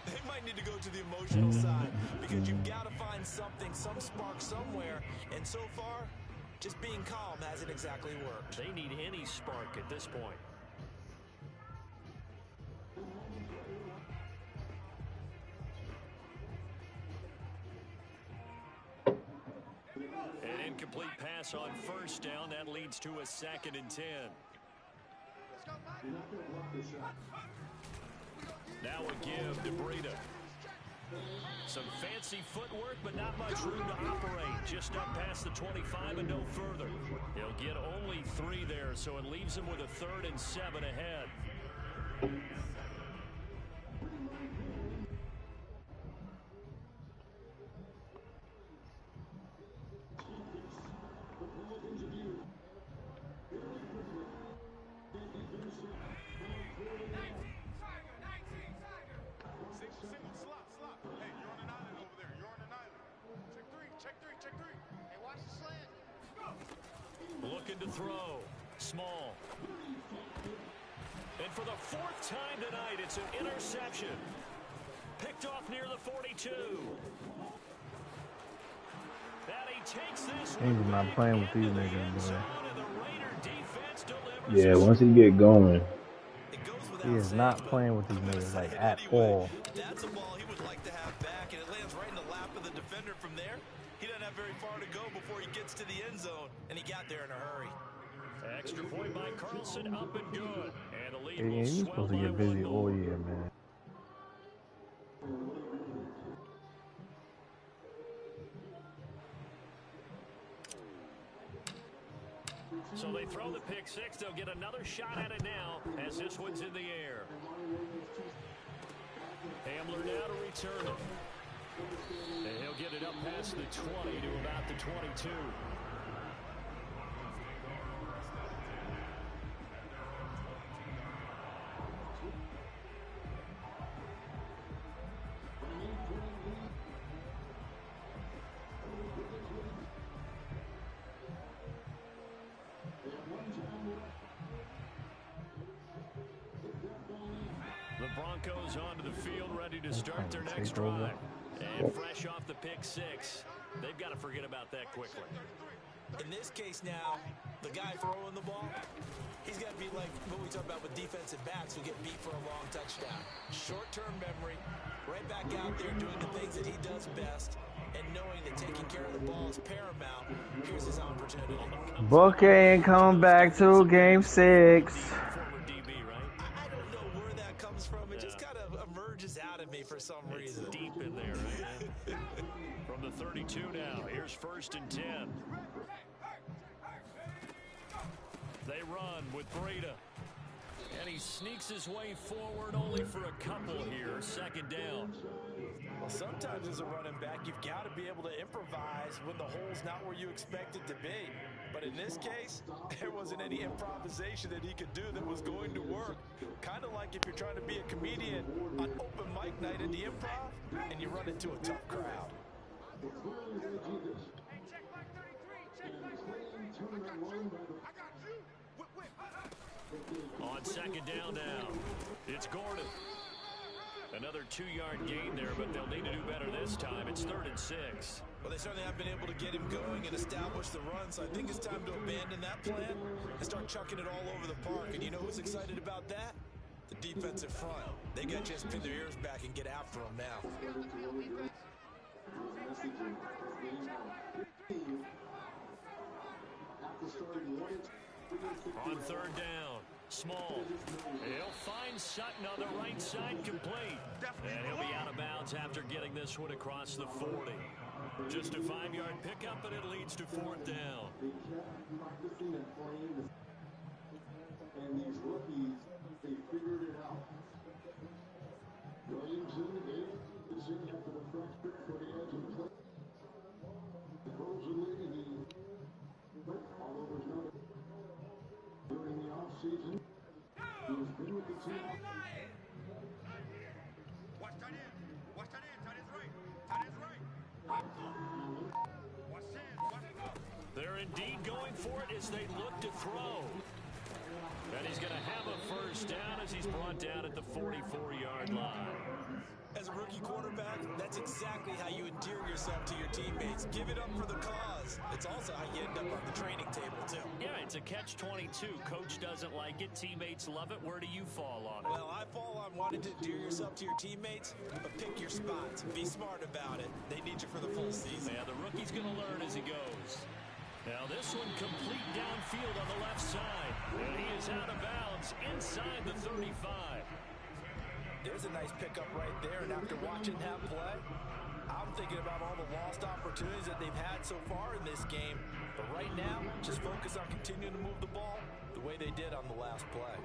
They might need to go to the emotional side because you've got to find something, some spark somewhere. And so far, just being calm hasn't exactly worked.
They need any spark at this point. An incomplete pass on first down. That leads to a 2nd and 10. Now a give to Breida. Some fancy footwork, but not much room to operate. Just up past the 25 and no further. He'll get only 3 there, so it leaves him with a 3rd and 7 ahead. Looking to throw. Small. And for the 4th time tonight, it's an interception. Picked off near the 42. That he takes this one.
He's not playing with these niggas, boy.
Yeah, once he get going.
He is not playing with these niggas like at all.
That's a ball he would like to have back, and it lands right in the lap of the defender from there. He doesn't have very far to go before he gets to the end zone, and he got there in a hurry.
Extra point by Carlson, up and good. And the lead
Yeah,
will
he's
swell
supposed to
by
get busy
1
all
more.
year, man.
So they throw the pick 6. They'll get another shot at it now as this one's in the air. Hamler now to return it. And he'll get it up past the 20 to about the 22. The Broncos onto the field, ready to start their next drive. And fresh off the pick 6. They've got to forget about that quickly.
In this case now, the guy throwing the ball, he's got to be like what we talk about with defensive backs who get beat for a long touchdown. Short-term memory, right back out there doing the things that he does best, and knowing that taking care of the ball is paramount, here's his opportunity.
Booker ain't coming back to game 6.
Former DB, right?
I don't know where that comes from. It just kind of emerges out of me for some reason.
Deep in there, right? From the 32 now, here's 1st and 10. They run with Breda. And he sneaks his way forward only for a couple here. 2nd down.
Well, sometimes as a running back, you've got to be able to improvise when the hole's not where you expect it to be. But in this case, there wasn't any improvisation that he could do that was going to work. Kind of like if you're trying to be a comedian on open mic night in the improv and you run into a tough crowd.
Hey, check back 33. Check back 33. I got you. Whip.
On 2nd down now, it's Gordon. Another 2-yard gain there, but they'll need to do better this time. It's 3rd and 6.
Well, they certainly have been able to get him going and establish the run, so I think it's time to abandon that plan and start chucking it all over the park. And you know who's excited about that? The defensive front. They got to just pin their ears back and get after him now.
On 3rd down, Small. He'll find Sutton on the right side, complete. And he'll be out of bounds after getting this one across the 40. Just a 5-yard pickup, and it leads to 4th down.
And these rookies, they figured it out. Williamson is in after the first pick for the edge of the play. Supposedly, although there's no during the offseason, he's been with the team.
Watch that in. Watch that in. That is right. That is right. Watch in. Watch it go.
They're indeed going for it as they look to throw. And he's going to have a 1st down as he's brought down at the 44-yard line.
As a rookie quarterback, that's exactly how you endear yourself to your teammates. Give it up for the cause. It's also how you end up on the training table, too.
Yeah, it's a catch-22. Coach doesn't like it. Teammates love it. Where do you fall on it?
Well, I fall on wanting to endear yourself to your teammates, but pick your spots. Be smart about it. They need you for the full season.
Yeah, the rookie's going to learn as he goes. Now this one complete downfield on the left side. And he is out of bounds inside the 35.
There's a nice pickup right there, and after watching that play, I'm thinking about all the lost opportunities that they've had so far in this game. But right now, just focus on continuing to move the ball the way they did on the last play.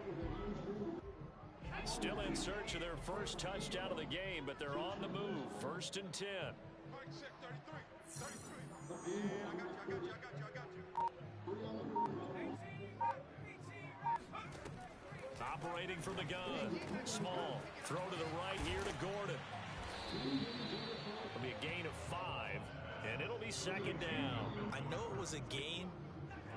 Still in search of their first touchdown of the game, but they're on the move. 1st and 10.
33. 33. Yeah, I got you.
Operating from the gun. Small. Throw to the right here to Gordon. It'll be a gain of 5, and it'll be 2nd down.
I know it was a gain,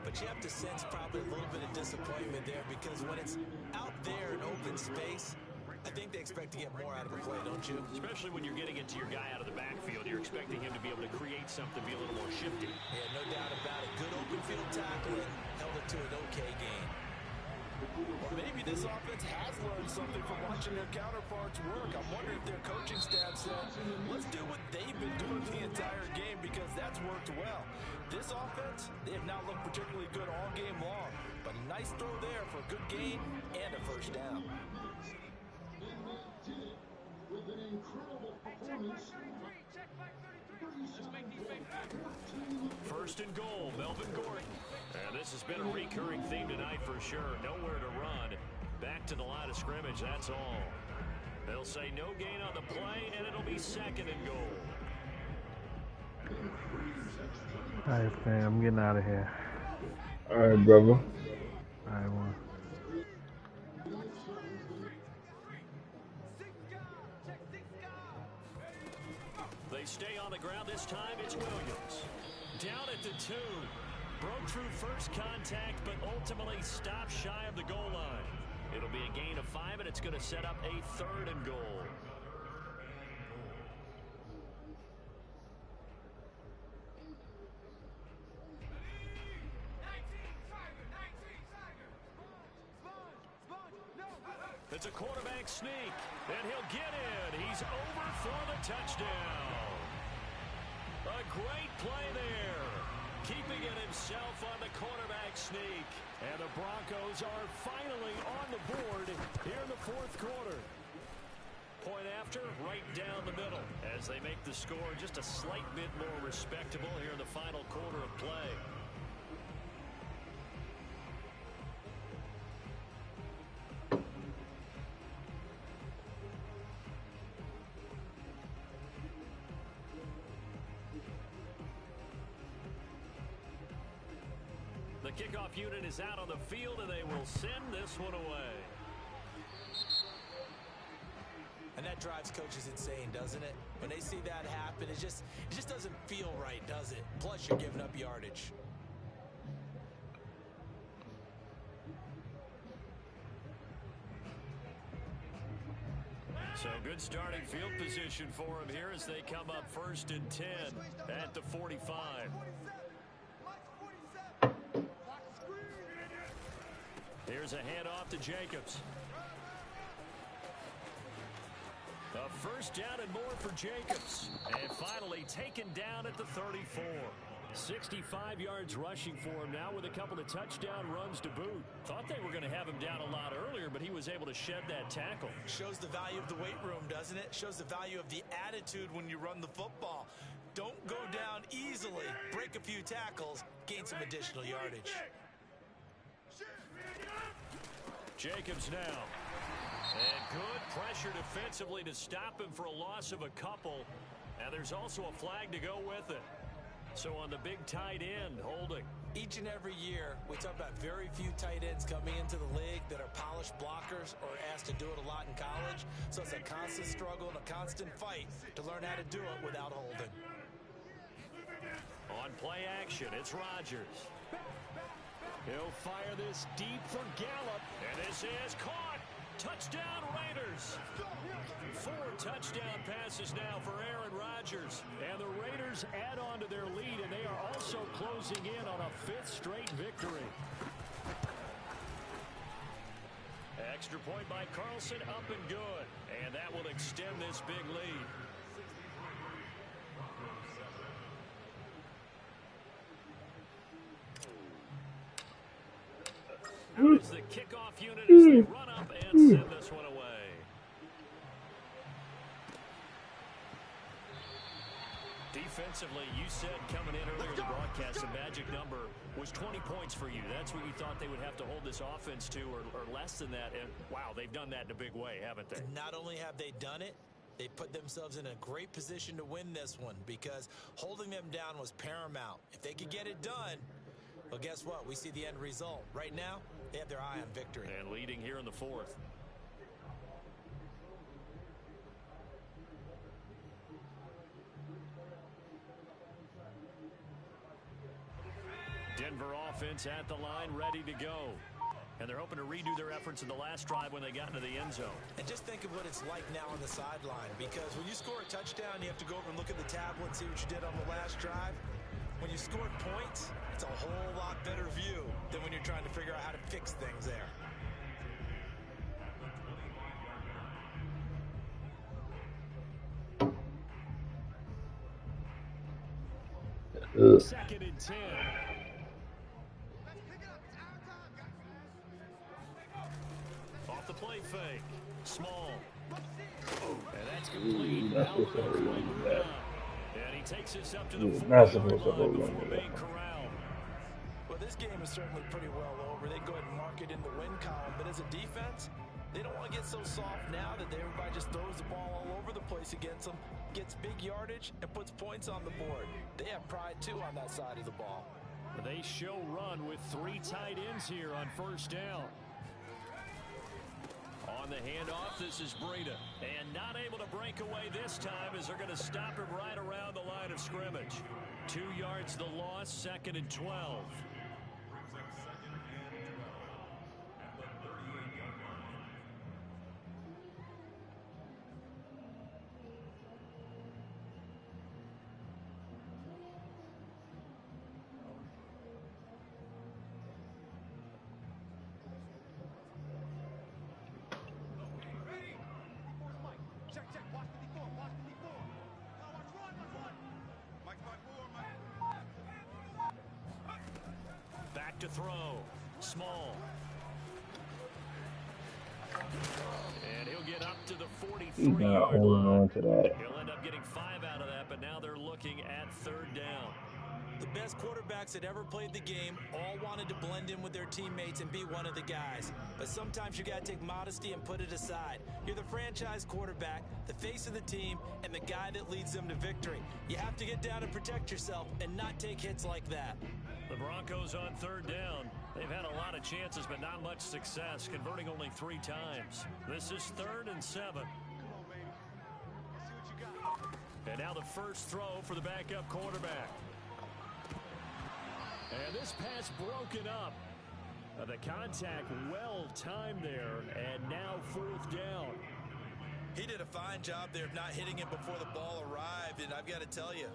but you have to sense probably a little bit of disappointment there because when it's out there in open space, I think they expect to get more out of the play, don't you?
Especially when you're getting it to your guy out of the backfield. You're expecting him to be able to create something, be a little more shifty.
Yeah, no doubt about it. Good open field tackling, held it to an okay gain. Or maybe this offense has learned something from watching their counterparts work. I'm wondering if their coaching staff said, let's do what they've been doing the entire game because that's worked well. This offense, they have not looked particularly good all game long. But a nice throw there for a good gain and a 1st down.
With an incredible performance.
Check back 33. Let's make these things happen.
1st and goal, Melvin Gordon. And this has been a recurring theme tonight for sure. Nowhere to run. Back to the line of scrimmage, that's all. They'll say no gain on the play, and it'll be 2nd and goal.
All right, fam, I'm getting out of here.
All right, brother.
All right, one.
They stay on the ground. This time it's Williams. Down at the 2. Broke through first contact, but ultimately stopped shy of the goal line. It'll be a gain of 5, and it's going to set up a 3rd and goal. It's a quarterback sneak, and he'll get in. He's over for the touchdown. A great play there. Keeping it himself on the quarterback sneak. And the Broncos are finally on the board here in the fourth quarter. Point after, right down the middle, as they make the score just a slight bit more respectable here in the final quarter of play. The kickoff unit is out on the field, and they will send this one away.
And that drives coaches insane, doesn't it? When they see that happen, it just doesn't feel right, does it? Plus, you're giving up yardage.
So good starting field position for him here as they come up 1st and 10 at the 45. Here's a handoff to Jacobs. A first down and more for Jacobs. And finally taken down at the 34. 65 yards rushing for him now with a couple of touchdown runs to boot. Thought they were going to have him down a lot earlier, but he was able to shed that tackle.
Shows the value of the weight room, doesn't it? Shows the value of the attitude when you run the football. Don't go down easily. Break a few tackles, gain some additional yardage.
Jacobs now. And good pressure defensively to stop him for a loss of a couple. And there's also a flag to go with it. So on the big tight end, holding.
Each and every year, we talk about very few tight ends coming into the league that are polished blockers or asked to do it a lot in college. So it's a constant struggle and a constant fight to learn how to do it without holding.
On play action, it's Rodgers. He'll fire this deep for Gallup. And this is caught. Touchdown Raiders. 4 touchdown passes now for Aaron Rodgers. And the Raiders add on to their lead, and they are also closing in on a 5th straight victory. Extra point by Carlson, up and good. And that will extend this big lead. Out is the kickoff unit as they run up and send this one away. Defensively, you said coming in earlier in the broadcast, the magic number was 20 points for you. That's what you thought they would have to hold this offense to, or less than that. And, wow, they've done that in a big way, haven't they?
Not only have they done it, they put themselves in a great position to win this one because holding them down was paramount. If they could get it done, well, guess what? We see the end result. Right now, they have their eye on victory.
And leading here in the 4th. Denver offense at the line, ready to go. And they're hoping to redo their efforts in the last drive when they got into the end zone.
And just think of what it's like now on the sideline, because when you score a touchdown, you have to go over and look at the tablet and see what you did on the last drive. When you scored points, it's a whole lot better view than when you're trying to figure out how to fix things there.
Second and 10. Off the play fake. Small. And that's complete. And he takes this up to the 40-yard line before being corralled.
Well, this game is certainly pretty well over. They go ahead and mark it in the win column. But as a defense, they don't want to get so soft now that everybody just throws the ball all over the place against them, gets big yardage, and puts points on the board. They have pride, too, on that side of the ball.
They show run with 3 tight ends here on first down. On the handoff, this is Breida. And not able to break away this time as they're going to stop him right around the line of scrimmage. 2 yards the loss, 2nd and 12. to throw. Small. And he'll get up to the
He's not
43-yard
holding
line.
on to that.
He'll end up getting 5 out of that, but now they're looking at 3rd down.
The best quarterbacks that ever played the game all wanted to blend in with their teammates and be one of the guys. But sometimes you got to take modesty and put it aside. You're the franchise quarterback, the face of the team, and the guy that leads them to victory. You have to get down and protect yourself and not take hits like that.
The Broncos on 3rd down. They've had a lot of chances, but not much success, converting only 3 times. This is 3rd and 7. And now the first throw for the backup quarterback. And this pass broken up. The contact well timed there, and now 4th down.
He did a fine job there of not hitting it before the ball arrived, and I've got to tell you,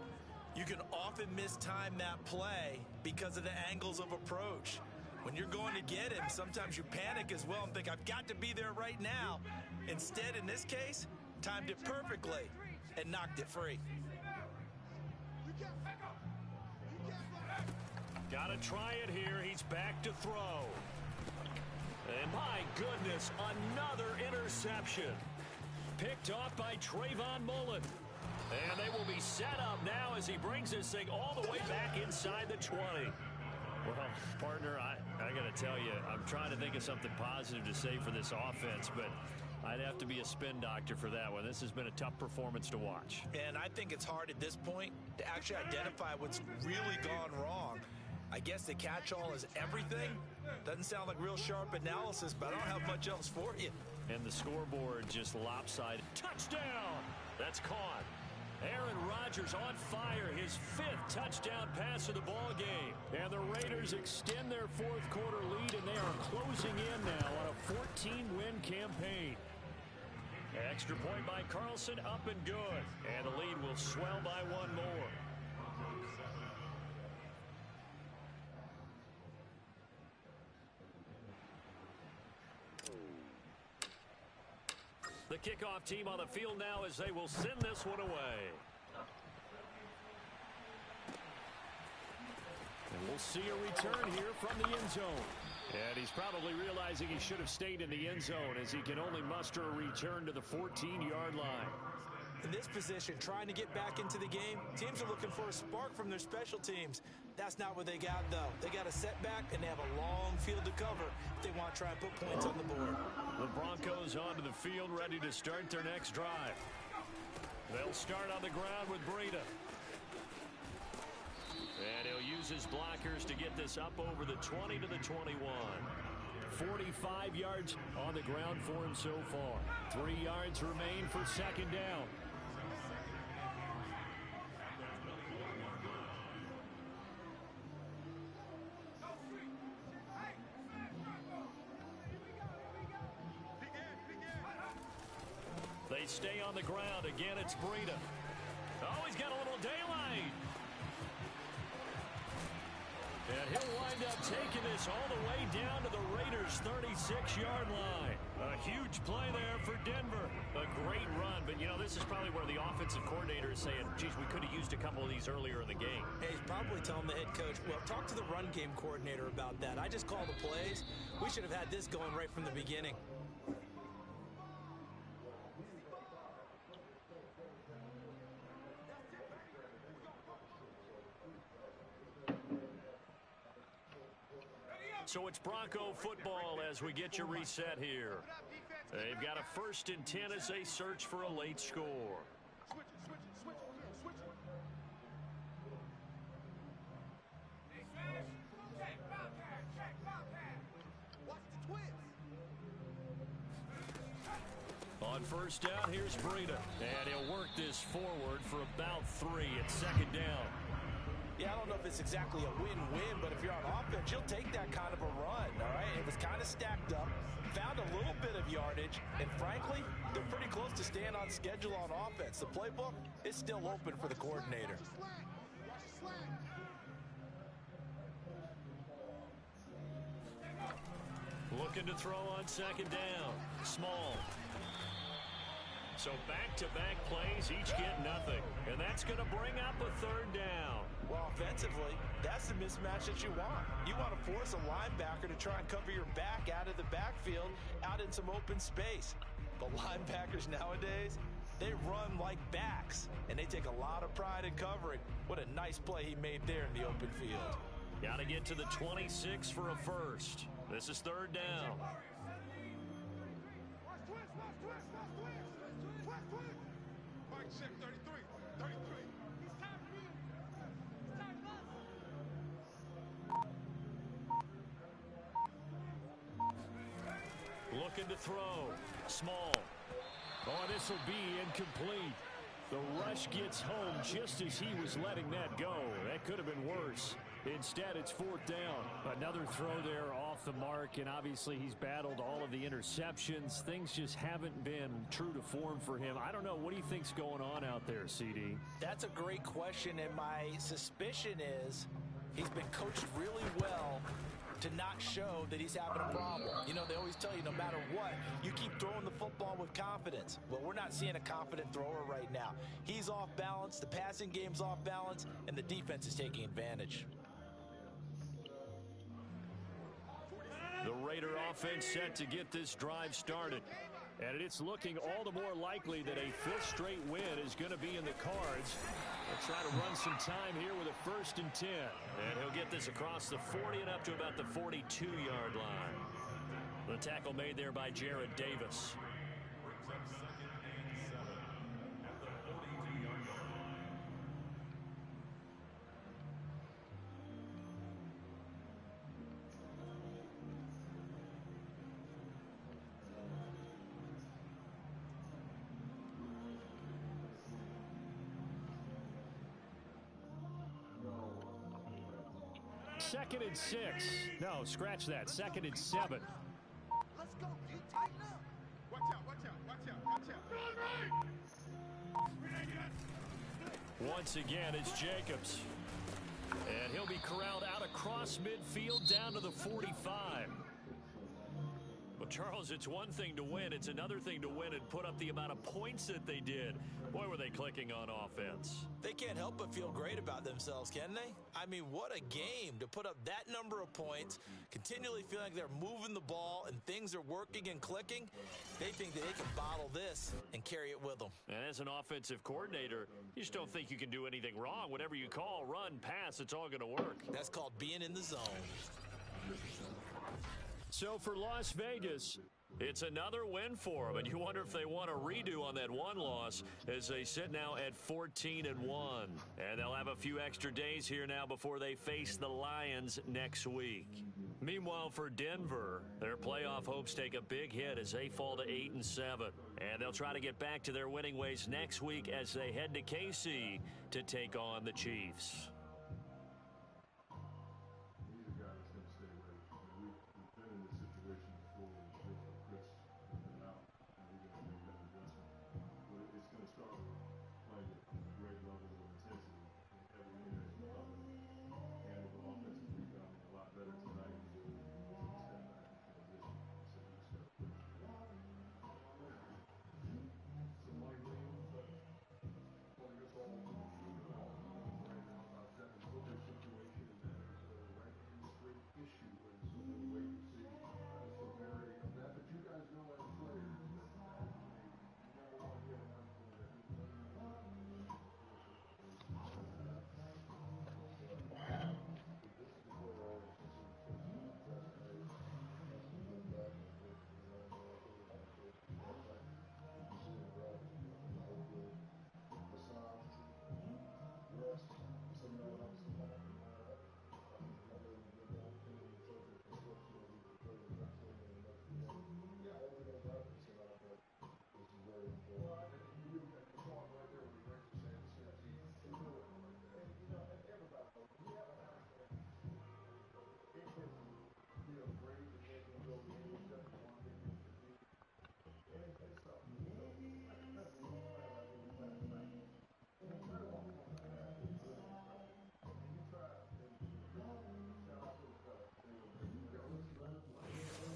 you can often mistime that play because of the angles of approach. When you're going to get him, sometimes you panic as well and think, I've got to be there right now. Instead, in this case, timed it perfectly and knocked it free.
Got to try it here. He's back to throw. And my goodness, another interception. Picked off by Trayvon Mullen. And they will be set up now as he brings this thing all the way back inside the 20. Well, partner, I got to tell you, I'm trying to think of something positive to say for this offense, but I'd have to be a spin doctor for that one. This has been a tough performance to watch.
And I think it's hard at this point to actually identify what's really gone wrong. I guess the catch-all is everything. Doesn't sound like real sharp analysis, but I don't have much else for you.
And the scoreboard just lopsided. Touchdown! That's caught. Aaron Rodgers on fire, his 5th touchdown pass of the ball game. And the Raiders extend their 4th quarter lead, and they are closing in now on a 14-win campaign. Extra point by Carlson, up and good. And the lead will swell by 1 more. The kickoff team on the field now as they will send this one away. And we'll see a return here from the end zone. And he's probably realizing he should have stayed in the end zone as he can only muster a return to the 14-yard line.
In this position, trying to get back into the game, teams are looking for a spark from their special teams. That's not what they got, though. They got a setback, and they have a long field to cover if they want to try and put points on the board.
The Broncos onto the field, ready to start their next drive. They'll start on the ground with Breida. And he'll use his blockers to get this up over the 20 to the 21. 45 yards on the ground for him so far. 3 yards remain for 2nd down. They stay on the ground. Again, it's Breida. Oh, he's got a little daylight. And he'll wind up taking this all the way down to the Raiders' 36-yard line. A huge play there for Denver. A great run, but, you know, this is probably where the offensive coordinator is saying, geez, we could have used a couple of these earlier in the game.
Hey, he's probably telling the head coach, well, talk to the run game coordinator about that. I just call the plays. We should have had this going right from the beginning.
So it's Bronco football as we get you reset here. They've got a 1st and 10 as they search for a late score. On 1st down, here's Breida. And he'll work this forward for about 3 at 2nd down.
Yeah, I don't know if it's exactly a win-win, but if you're on offense, you'll take that kind of a run, all right? It was kind of stacked up, found a little bit of yardage, and frankly, they're pretty close to staying on schedule on offense. The playbook is still open for the coordinator.
Looking to throw on 2nd down. Small. So back-to-back plays, each get nothing. And that's going to bring up a third down.
Well, offensively, that's the mismatch that you want. You want to force a linebacker to try and cover your back out of the backfield, out in some open space. But linebackers nowadays, they run like backs, and they take a lot of pride in covering. What a nice play he made there in the open field.
Got to get to the 26 for a first. This is third down. Looking to throw. Small. Oh, this will be incomplete. The rush gets home just as he was letting that go. That could have been worse. Instead, it's fourth down. Another throw there off the mark, and obviously he's battled all of the interceptions. Things just haven't been true to form for him. I don't know. What do you think's going on out there, CD?
That's a great question, and my suspicion is he's been coached really well to not show that he's having a problem. You know, they always tell you no matter what, you keep throwing the football with confidence. Well, we're not seeing a confident thrower right now. He's off balance, the passing game's off balance, and the defense is taking advantage.
The Raider offense set to get this drive started. And it's looking all the more likely that a fifth straight win is going to be in the cards. They'll try to run some time here with a 1st and 10. And he'll get this across the 40 and up to about the 42-yard line. The tackle made there by Jared Davis.
Brings up 2nd and 7 at the 42-yard line.
Second and 6. No, scratch that. 2nd and 7.
Let's go. You tighten up.
Watch out, watch out, watch out, watch out.
Once again, it's Jacobs. And he'll be corralled out across midfield down to the 45. Well, Charles, it's one thing to win. It's another thing to win and put up the amount of points that they did. Boy, were they clicking on offense.
They can't help but feel great about themselves, can they? I mean, what a game to put up that number of points, continually feel like they're moving the ball and things are working and clicking. They think that they can bottle this and carry it with them.
And as an offensive coordinator, you just don't think you can do anything wrong. Whatever you call, run, pass, it's all going to work.
That's called being in the zone.
So for Las Vegas, it's another win for them, and you wonder if they want a redo on that one loss as they sit now at 14-1. And they'll have a few extra days here now before they face the Lions next week. Meanwhile, for Denver, their playoff hopes take a big hit as they fall to 8-7. And they'll try to get back to their winning ways next week as they head to KC to take on the Chiefs.